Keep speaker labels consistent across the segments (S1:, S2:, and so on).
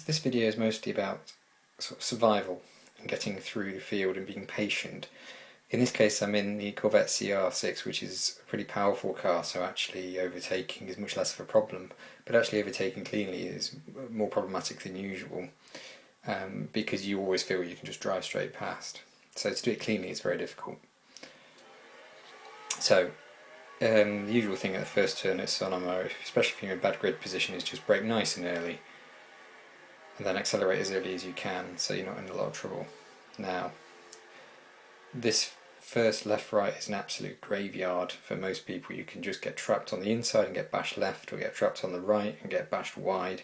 S1: This video is mostly about sort of survival and getting through the field and being patient. In this case I'm in the Corvette CR6, which is a pretty powerful car, so actually overtaking is much less of a problem, but actually overtaking cleanly is more problematic than usual, because you always feel you can just drive straight past. So to do it cleanly is very difficult. So the usual thing at the first turn at Sonoma, especially if you're in a bad grid position, is just brake nice and early and then accelerate as early as you can so you're not in a lot of trouble. Now, this first left-right is an absolute graveyard for most people. You can just get trapped on the inside and get bashed left, or get trapped on the right and get bashed wide.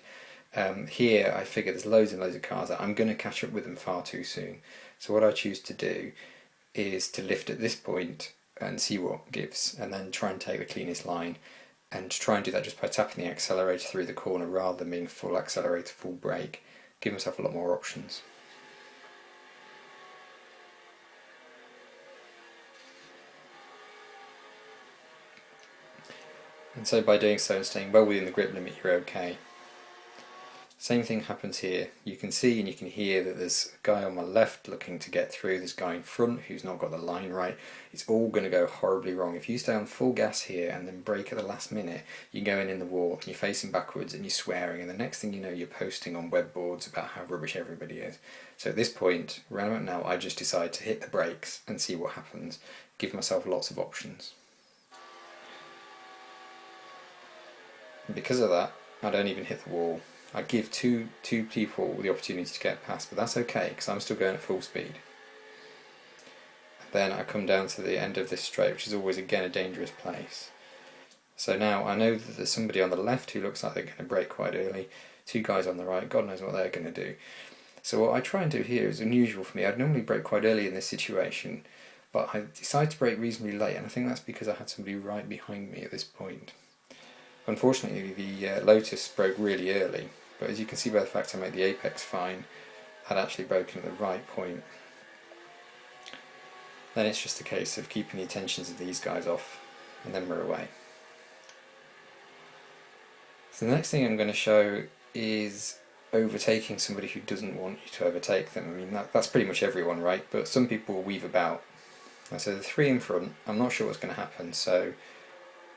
S1: Here I figure there's loads and loads of cars that I'm going to catch up with them far too soon. So what I choose to do is to lift at this point and see what gives, and then try and take the cleanest line, and try and do that just by tapping the accelerator through the corner rather than being full accelerator, full brake. Give myself a lot more options. And so by doing so and staying well within the grip limit, you're okay. Same thing happens here. You can see and you can hear that there's a guy on my left looking to get through, there's a guy in front who's not got the line right. It's all going to go horribly wrong. If you stay on full gas here and then brake at the last minute, you're going in the wall and you're facing backwards and you're swearing, and the next thing you know you're posting on web boards about how rubbish everybody is. So at this point, around about now, I just decide to hit the brakes and see what happens. Give myself lots of options. And because of that, I don't even hit the wall. I give two people the opportunity to get past, but that's okay because I'm still going at full speed. And then I come down to the end of this straight, which is always again a dangerous place. So now I know that there's somebody on the left who looks like they're going to brake quite early, two guys on the right, God knows what they're going to do. So what I try and do here is unusual for me. I'd normally brake quite early in this situation, but I decided to brake reasonably late, and I think that's because I had somebody right behind me at this point. Unfortunately, the Lotus broke really early, but as you can see by the fact I made the apex fine, I'd actually broken at the right point. Then it's just a case of keeping the attentions of these guys off, and then we're away. So the next thing I'm going to show is overtaking somebody who doesn't want you to overtake them. I mean, that's pretty much everyone, right? But some people will weave about. And so the three in front, I'm not sure what's going to happen, so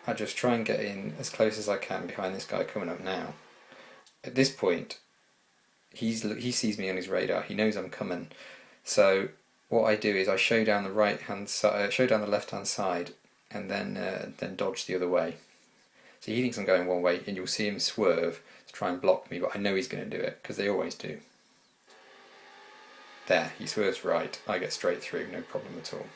S1: I just try and get in as close as I can behind this guy coming up now. At this point, he sees me on his radar. He knows I'm coming. So what I do is I show down the the left-hand side, and then dodge the other way. So he thinks I'm going one way, and you'll see him swerve to try and block me. But I know he's going to do it because they always do. There, he swerves right. I get straight through, no problem at all.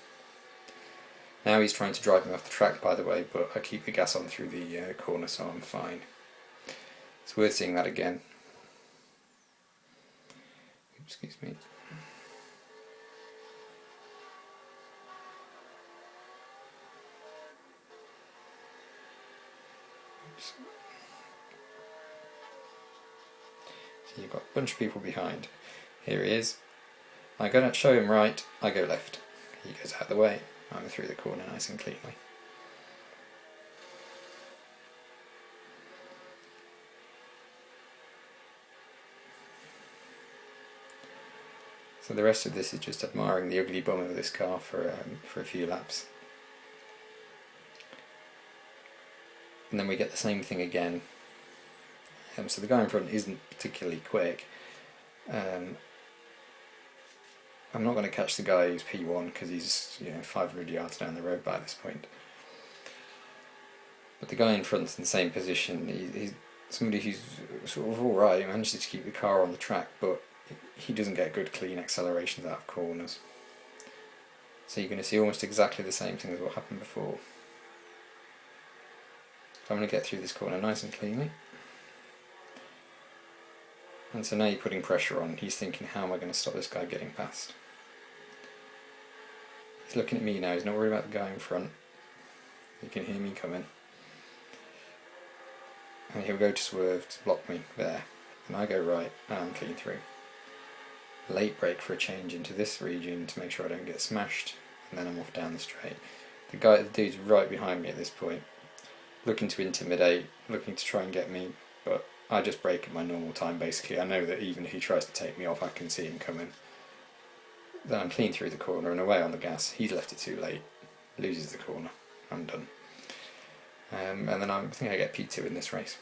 S1: Now he's trying to drive me off the track, by the way, but I keep the gas on through the corner, so I'm fine. It's worth seeing that again. Excuse me. Oops. So you've got a bunch of people behind. Here he is. I'm going to show him right, I go left. He goes out of the way, I'm through the corner nice and cleanly. So the rest of this is just admiring the ugly bum of this car for a few laps. And then we get the same thing again. So the guy in front isn't particularly quick. I'm not going to catch the guy who's P1 because he's 500 yards down the road by this point. But the guy in front's in the same position. He's somebody who's sort of alright, he manages to keep the car on the track, but he doesn't get good clean accelerations out of corners. So you're going to see almost exactly the same thing as what happened before. I'm going to get through this corner nice and cleanly. And so now you're putting pressure on. He's thinking, how am I going to stop this guy getting past? He's looking at me now, he's not worried about the guy in front. He can hear me coming. And he'll go to swerve to block me there. And I go right, and I'm clean through. Late brake for a change into this region to make sure I don't get smashed, and then I'm off down the straight. The dude's right behind me at this point, looking to intimidate, looking to try and get me, but I just brake at my normal time basically. I know that even if he tries to take me off, I can see him coming. Then I'm clean through the corner and away on the gas. He's left it too late, loses the corner, I'm done. And then I think I get P2 in this race.